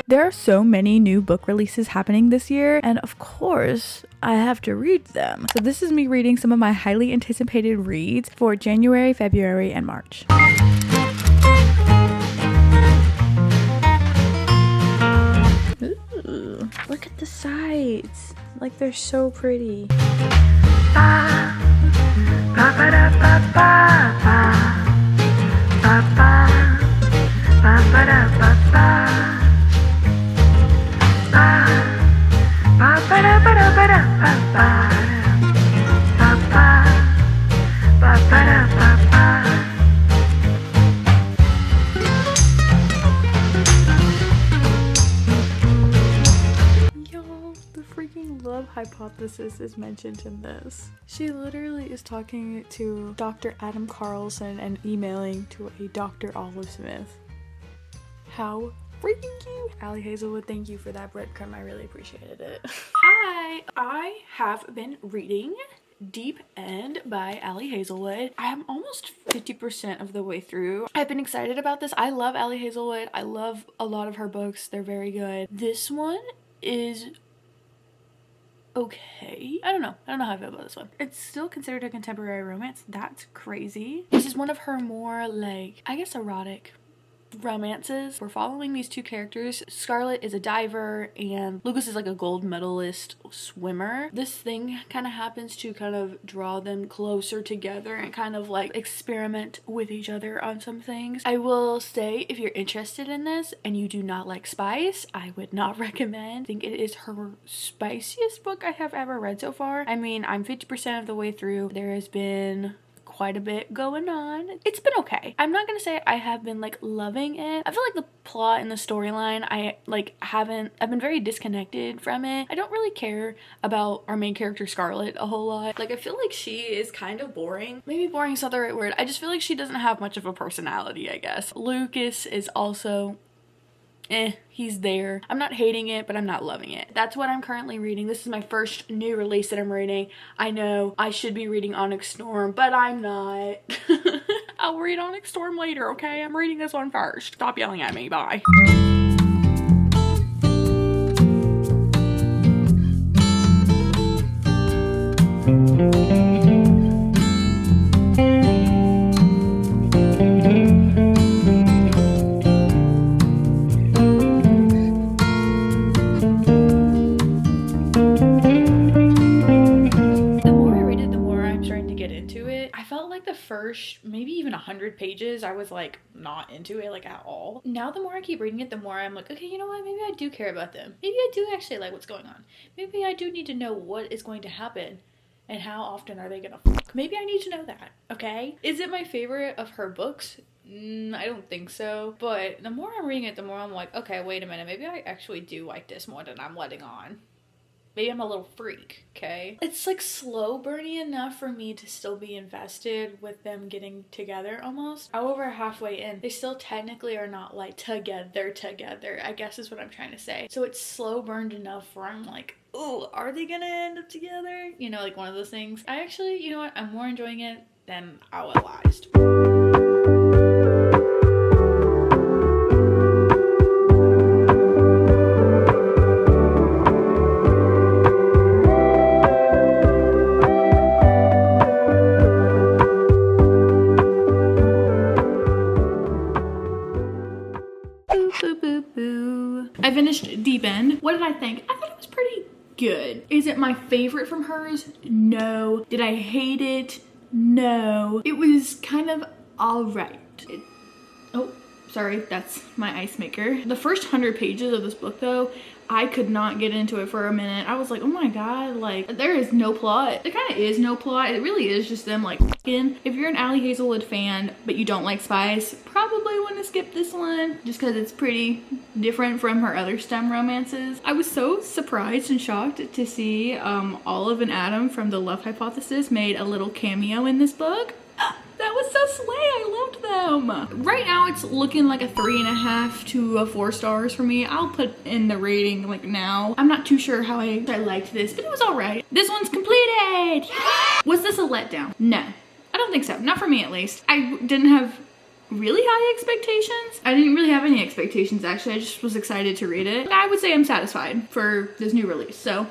There are so many new book releases happening this year, and of course, I have to read them. So this is me reading some of my highly anticipated reads for January, February, and March. Ooh, look at the sides. Like, they're so pretty. Love hypothesis is mentioned in this. She literally is talking to Dr. Adam Carlson and emailing to a Dr. Olive Smith. How freaking cute! Ali Hazelwood, thank you for that breadcrumb. I really appreciated it. Hi! I have been reading Deep End by Ali Hazelwood. I am almost 50% of the way through. I've been excited about this. I love Ali Hazelwood. I love a lot of her books. They're very good. This one is okay. I don't know how I feel about this one. It's still considered a contemporary romance. That's crazy. This is one of her more, like, I guess erotic romances. We're following these two characters. Scarlett is a diver and Lucas is like a gold medalist swimmer. This thing kind of happens to kind of draw them closer together and kind of like experiment with each other on some things. I will say, if you're interested in this and you do not like spice, I would not recommend. I think it is her spiciest book I have ever read so far. I mean, I'm 50% of the way through. There has been quite a bit going on. It's been okay. I'm not gonna say I have been like loving it. I feel like the plot and the storyline, I've been very disconnected from it. I don't really care about our main character Scarlett a whole lot. Like, I feel like she is kind of boring. Maybe boring is not the right word. I just feel like she doesn't have much of a personality, I guess. Lucas is also he's there. I'm not hating it, but I'm not loving it. That's what I'm currently reading. This is my first new release that I'm reading. I know I should be reading Onyx Storm, but I'm not. I'll read Onyx Storm later, okay? I'm reading this one first. Stop yelling at me. Bye. First maybe even 100 pages I was like not into it like at all. Now the more I keep reading it, the more I'm like, okay, you know what, maybe I do care about them. Maybe I do actually like what's going on. Maybe I do need to know what is going to happen and how often are they gonna fuck. Maybe I need to know that, okay? Is it my favorite of her books? I don't think so, but the more I'm reading it, the more I'm like, okay, wait a minute, maybe I actually do like this more than I'm letting on. Maybe I'm a little freak, okay? It's like slow burning enough for me to still be invested with them getting together almost. However, halfway in, they still technically are not like together, I guess is what I'm trying to say. So it's slow burned enough where I'm like, oh, are they gonna end up together? You know, like one of those things. I actually, you know what? I'm more enjoying it than I realized. I finished Deep End. What did I think? I thought it was pretty good. Is it my favorite from hers? No. Did I hate it? No. It was kind of alright. Oh, sorry, that's my ice maker. The first 100 pages of this book though, I could not get into it for a minute. I was like, oh my god, like, there is no plot. There kind of is no plot. It really is just them like f***ing. If you're an Ali Hazelwood fan, but you don't like spice, probably want to skip this one just because it's pretty different from her other STEM romances. I was so surprised and shocked to see Olive and Adam from The Love Hypothesis made a little cameo in this book. That was so slay. I loved them. Right now it's looking like a 3.5 to 4 stars for me. I'll put in the rating like now. I'm not too sure how I liked this, but it was all right. This one's completed. Was this a letdown? No, I don't think so. Not for me at least. I didn't have really high expectations. I didn't really have any expectations actually. I just was excited to read it. I would say I'm satisfied for this new release, so.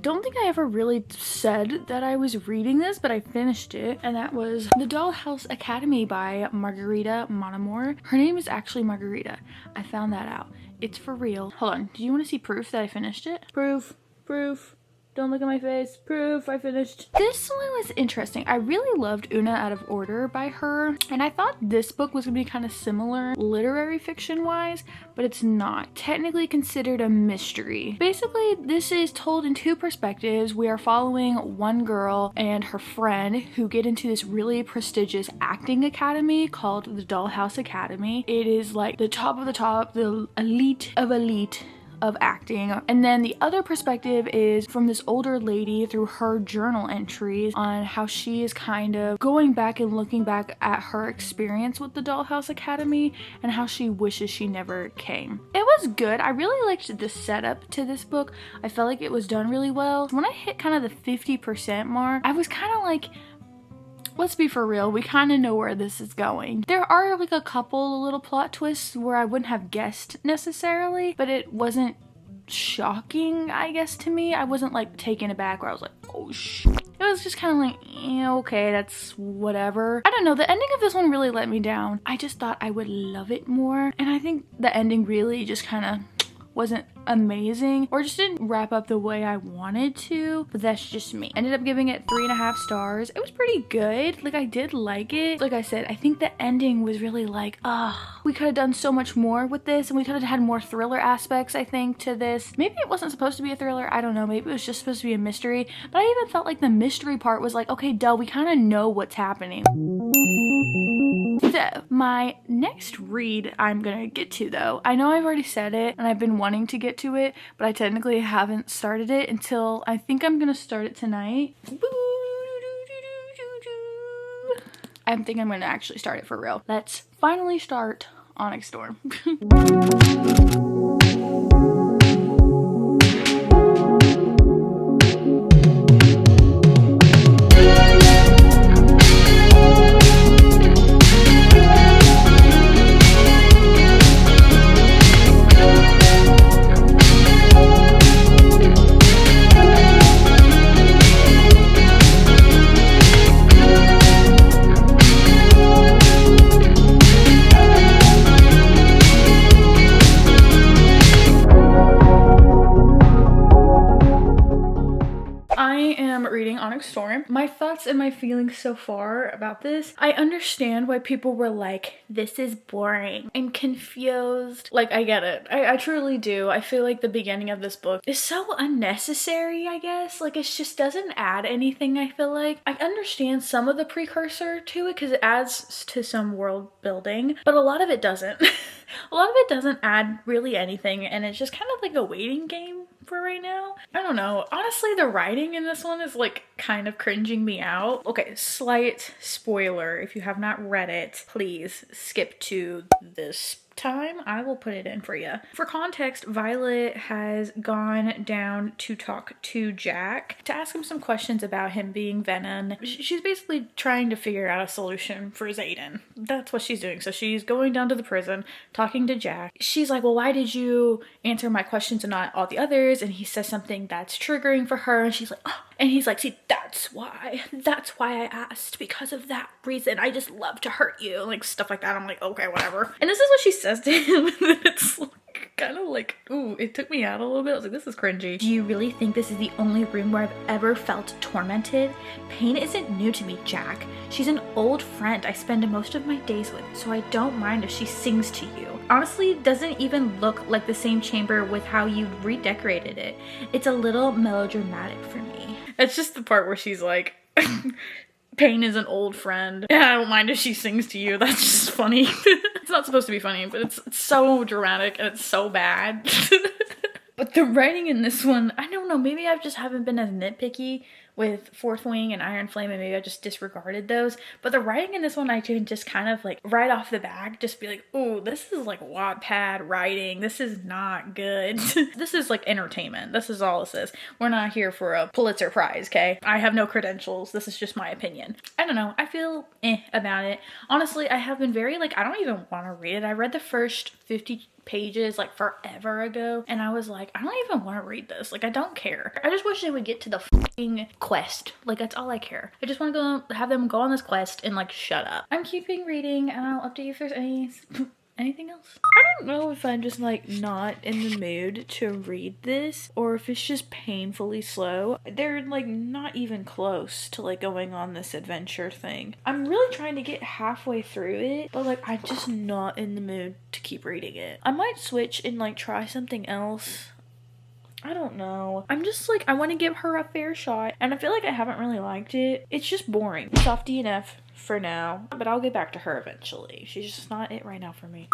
Don't think I ever really said that I was reading this, but I finished it, and that was The Dollhouse Academy by Margarita Monomore. Her name is actually Margarita. I found that out. It's for real. Hold on. Do you want to see proof that I finished it? Proof. Proof. Don't look at my face. Proof, I finished. This one was interesting. I really loved Una Out of Order by her, and I thought this book was gonna be kind of similar literary fiction wise, but it's not. Technically considered a mystery. Basically, this is told in two perspectives. We are following one girl and her friend who get into this really prestigious acting academy called the Dollhouse Academy. It is like the top of the top, the elite of acting. And then the other perspective is from this older lady through her journal entries on how she is kind of going back and looking back at her experience with the Dollhouse Academy and how she wishes she never came. It was good. I really liked the setup to this book. I felt like it was done really well. When I hit kind of the 50% mark, I was kind of like, let's be for real, we kind of know where this is going. There are like a couple little plot twists where I wouldn't have guessed necessarily, but it wasn't shocking, I guess, to me. I wasn't like taken aback where I was like, oh shit. It was just kind of like, yeah, okay, that's whatever. I don't know, the ending of this one really let me down. I just thought I would love it more, and I think the ending really just kind of wasn't amazing or just didn't wrap up the way I wanted to, but that's just me. Ended up giving it 3.5 stars. It was pretty good. Like, I did like it. Like I said, I think the ending was really like, we could have done so much more with this, and we could have had more thriller aspects, I think, to this. Maybe it wasn't supposed to be a thriller, I don't know, maybe it was just supposed to be a mystery, but I even felt like the mystery part was like, okay, duh, we kind of know what's happening. So, my next read I'm gonna get to though, I know I've already said it and I've been wanting to get to it, but I technically haven't started it until I think I'm gonna start it tonight. I think I'm gonna actually start it for real. Let's finally start Onyx Storm. Storm. My thoughts and my feelings so far about this, I understand why people were like, this is boring. I'm confused. Like, I get it. I truly do. I feel like the beginning of this book is so unnecessary, I guess. Like, it just doesn't add anything, I feel like. I understand some of the precursor to it because it adds to some world building, but a lot of it doesn't. A lot of it doesn't add really anything, and it's just kind of like a waiting game for right now. I don't know. Honestly, the writing in this one is like kind of cringing me out. Okay, slight spoiler. If you have not read it, please skip to this time. I will put it in for you. For context, Violet has gone down to talk to Jack to ask him some questions about him being Venom. She's basically trying to figure out a solution for Xaden. That's what she's doing. So she's going down to the prison, talking to Jack. She's like, well, why did you answer my questions and not all the others? And he says something that's triggering for her, and she's like, oh. And he's like, see, that's why I asked, because of that reason. I just love to hurt you, like stuff like that. I'm like, okay, whatever. And this is what she says to him. And it's like, kind of like, ooh, it took me out a little bit. I was like, this is cringy. Do you really think this is the only room where I've ever felt tormented? Pain isn't new to me, Jack. She's an old friend I spend most of my days with, so I don't mind if she sings to you. Honestly, it doesn't even look like the same chamber with how you redecorated it. It's a little melodramatic for me. It's just the part where she's like, Pain is an old friend. Yeah, I don't mind if she sings to you. That's just funny. It's not supposed to be funny, but it's so dramatic and it's so bad. But the writing in this one, I don't know, maybe I just haven't been as nitpicky with Fourth Wing and Iron Flame, and maybe I just disregarded those. But the writing in this one, I can just kind of like right off the bat just be like, oh, this is like Wattpad writing. This is not good. This is like entertainment. This is all this is. We're not here for a Pulitzer Prize, okay? I have no credentials. This is just my opinion. I don't know. I feel about it. Honestly, I have been very like, I don't even want to read it. I read the first 50 pages like forever ago, and I was like, I don't even want to read this. Like, I don't care. I just wish they would get to the fucking quest. Like, that's all I care. I just want to go have them go on this quest and like shut up. I'm keeping reading, and I'll update you if there's anything else. I don't know if I'm just like not in the mood to read this, or if it's just painfully slow. They're like not even close to like going on this adventure thing. I'm really trying to get halfway through it, but like I'm just not in the mood to keep reading it. I might switch and like try something else. I don't know. I'm just like, I want to give her a fair shot, and I feel like I haven't really liked it. It's just boring. Soft DNF for now, but I'll get back to her eventually. She's just not it right now for me.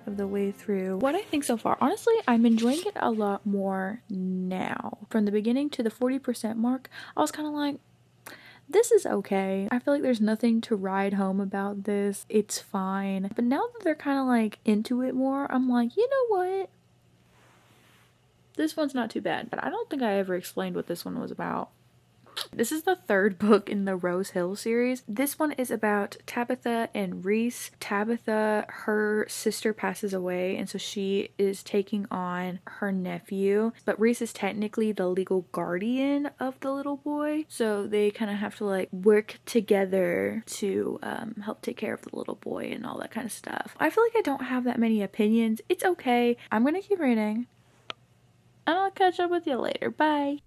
Of the way through. What I think so far, honestly, I'm enjoying it a lot more now. From the beginning to the 40% mark, I was kind of like, this is okay. I feel like there's nothing to ride home about this. It's fine. But now that they're kind of like into it more, I'm like, you know what? This one's not too bad. But I don't think I ever explained what this one was about. This is the third book in the Rose Hill series. This one is about Tabitha and Reese. Tabitha, her sister passes away, and so she is taking on her nephew. But Reese is technically the legal guardian of the little boy. So they kind of have to like work together to help take care of the little boy and all that kind of stuff. I feel like I don't have that many opinions. It's okay. I'm gonna keep reading. And I'll catch up with you later. Bye.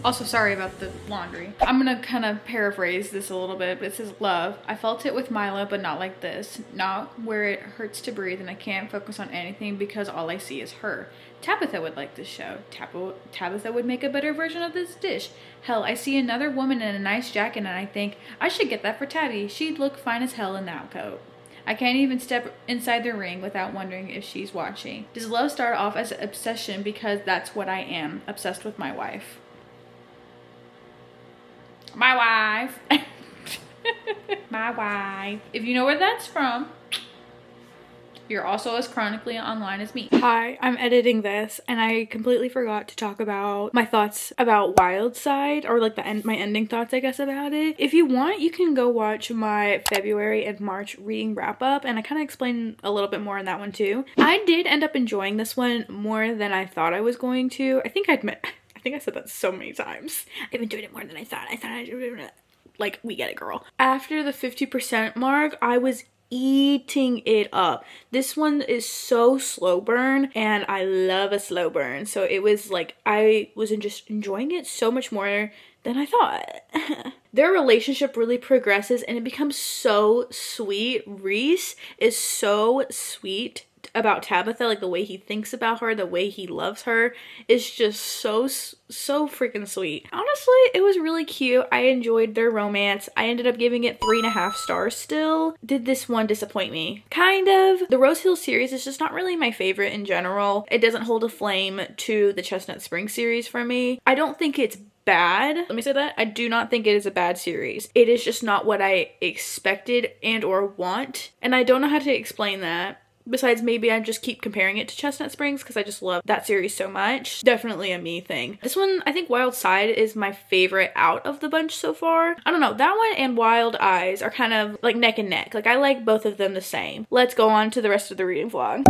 Also, sorry about the laundry. I'm gonna kind of paraphrase this a little bit, but it says, love. I felt it with Mila, but not like this. Not where it hurts to breathe and I can't focus on anything because all I see is her. Tabitha would like this show. Tabitha would make a better version of this dish. Hell, I see another woman in a nice jacket and I think, I should get that for Tabby. She'd look fine as hell in that coat. I can't even step inside the ring without wondering if she's watching. Does love start off as an obsession because that's what I am, obsessed with my wife? My wife. My wife. If you know where that's from, you're also as chronically online as me. Hi, I'm editing this and I completely forgot to talk about my thoughts about Wildside, or like my ending thoughts, I guess, about it. If you want, you can go watch my February and March reading wrap up, and I kind of explain a little bit more in that one too. I did end up enjoying this one more than I thought I was going to. I think I said that so many times. I've enjoyed it more than I thought. Like, we get it, girl. After the 50% mark, I was eating it up. This one is so slow burn, and I love a slow burn. So it was like, I was just enjoying it so much more than I thought. Their relationship really progresses and it becomes so sweet. Reese is so sweet about Tabitha, like the way he thinks about her, the way he loves her is just so freaking sweet. Honestly, it was really cute. I enjoyed their romance. I ended up giving it 3.5 stars still. Did this one disappoint me? Kind of. The Rose Hill series is just not really my favorite in general. It doesn't hold a flame to the Chestnut Spring series for me. I don't think it's bad. Let me say that. I do not think it is a bad series. It is just not what I expected and or want. And I don't know how to explain that. Besides, maybe I just keep comparing it to Chestnut Springs because I just love that series so much. Definitely a me thing. This one, I think Wild Side is my favorite out of the bunch so far. I don't know, that one and Wild Eyes are kind of like neck and neck. Like I like both of them the same. Let's go on to the rest of the reading vlog.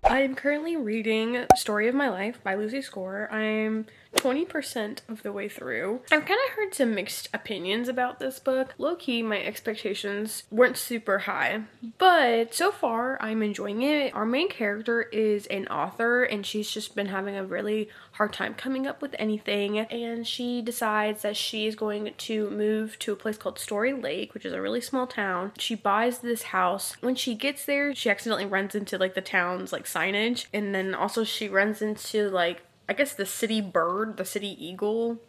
I am currently reading Story of My Life by Lucy Score. I'm 20% of the way through. I've kind of heard some mixed opinions about this book. Low-key, my expectations weren't super high, but so far I'm enjoying it. Our main character is an author and she's just been having a really hard time coming up with anything, and she decides that she is going to move to a place called Story Lake, which is a really small town. She buys this house. When she gets there, she accidentally runs into like the town's like signage, and then also she runs into like, I guess the city bird, the city eagle.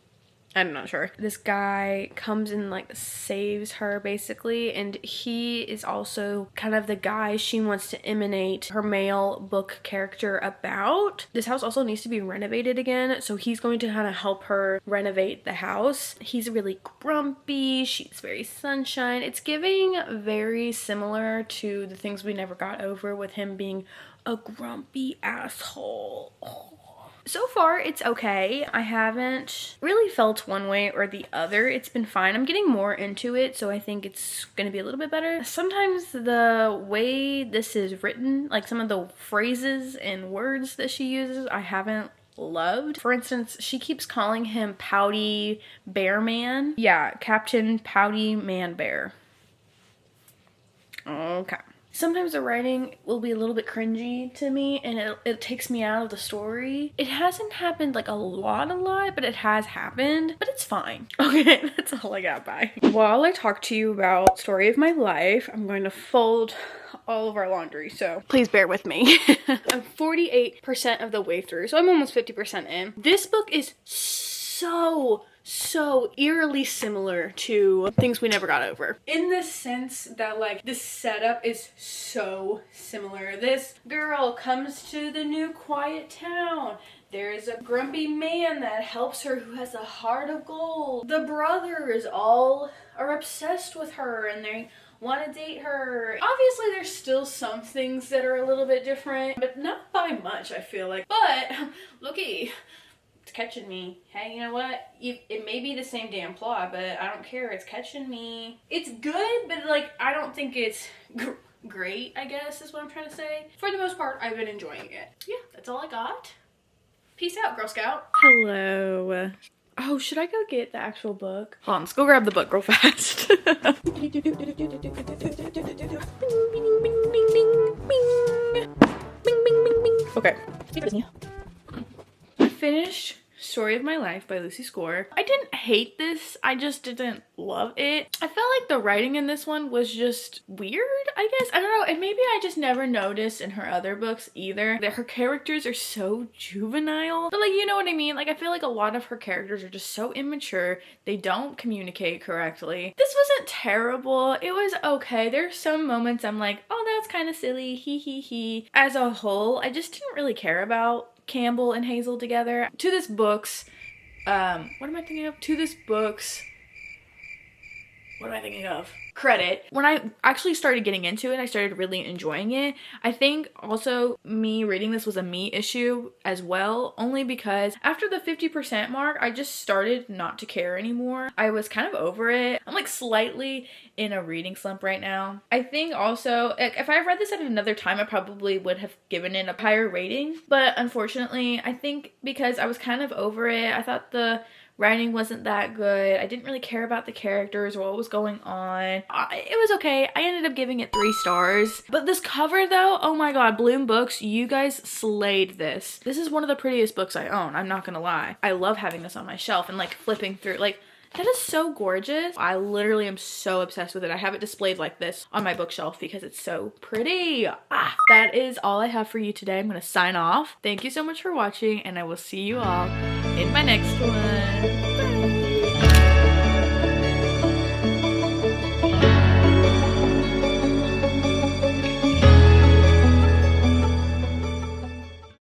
I'm not sure. This guy comes and like saves her basically, and he is also kind of the guy she wants to emanate her male book character about. This house also needs to be renovated again, so he's going to kind of help her renovate the house. He's really grumpy, she's very sunshine. It's giving very similar to The Things We Never Got Over, with him being a grumpy asshole. So far, it's okay. I haven't really felt one way or the other. It's been fine. I'm getting more into it, so I think it's gonna be a little bit better. Sometimes the way this is written, like some of the phrases and words that she uses, I haven't loved. For instance, she keeps calling him Pouty Bear Man. Yeah, Captain Pouty Man Bear. Okay. Sometimes the writing will be a little bit cringy to me, and it takes me out of the story. It hasn't happened like a lot, but it has happened, but it's fine. Okay, that's all I got. Bye. While I talk to you about Story of My Life, I'm going to fold all of our laundry, so please bear with me. I'm 48% of the way through, so I'm almost 50% in. This book is so eerily similar to Things We Never Got Over, in the sense that like the setup is so similar. This girl comes to the new quiet town. There's a grumpy man that helps her who has a heart of gold. The brothers all are obsessed with her and they want to date her. Obviously there's still some things that are a little bit different, but not by much, I feel like. But looky, it's catching me. Hey, you know what? It may be the same damn plot, but I don't care. It's catching me. It's good, but like I don't think it's great, I guess is what I'm trying to say. For the most part, I've been enjoying it. Yeah, that's all I got. Peace out, Girl Scout. Hello. Oh, should I go get the actual book? Hold on, let's go grab the book real fast. Okay. I finished Story of My Life by Lucy Score. I didn't hate this, I just didn't love it. I felt like the writing in this one was just weird, I guess. I don't know, and maybe I just never noticed in her other books either that her characters are so juvenile. But like, you know what I mean? Like, I feel like a lot of her characters are just so immature. They don't communicate correctly. This wasn't terrible. It was okay. There's some moments I'm like, oh, that's kind of silly, hee hee hee. As a whole, I just didn't really care about Campbell and Hazel together. To this book's, what am I thinking of? To this book's, what am I thinking of? Credit. When I actually started getting into it, I started really enjoying it. I think also me reading this was a me issue as well, only because after the 50% mark, I just started not to care anymore. I was kind of over it. I'm like slightly in a reading slump right now. I think also, if I read this at another time, I probably would have given it a higher rating. But unfortunately, I think because I was kind of over it, I thought the Writing wasn't that good. I didn't really care about the characters or what was going on. It was okay. I ended up giving it 3 stars. But this cover though, oh my god, Bloom Books, you guys slayed this. This is one of the prettiest books I own, I'm not gonna lie. I love having this on my shelf and like flipping through, like that is so gorgeous. I literally am so obsessed with it. I have it displayed like this on my bookshelf because it's so pretty. That is all I have for you today. I'm gonna sign off. Thank you so much for watching and I will see you all in my next one. Bye.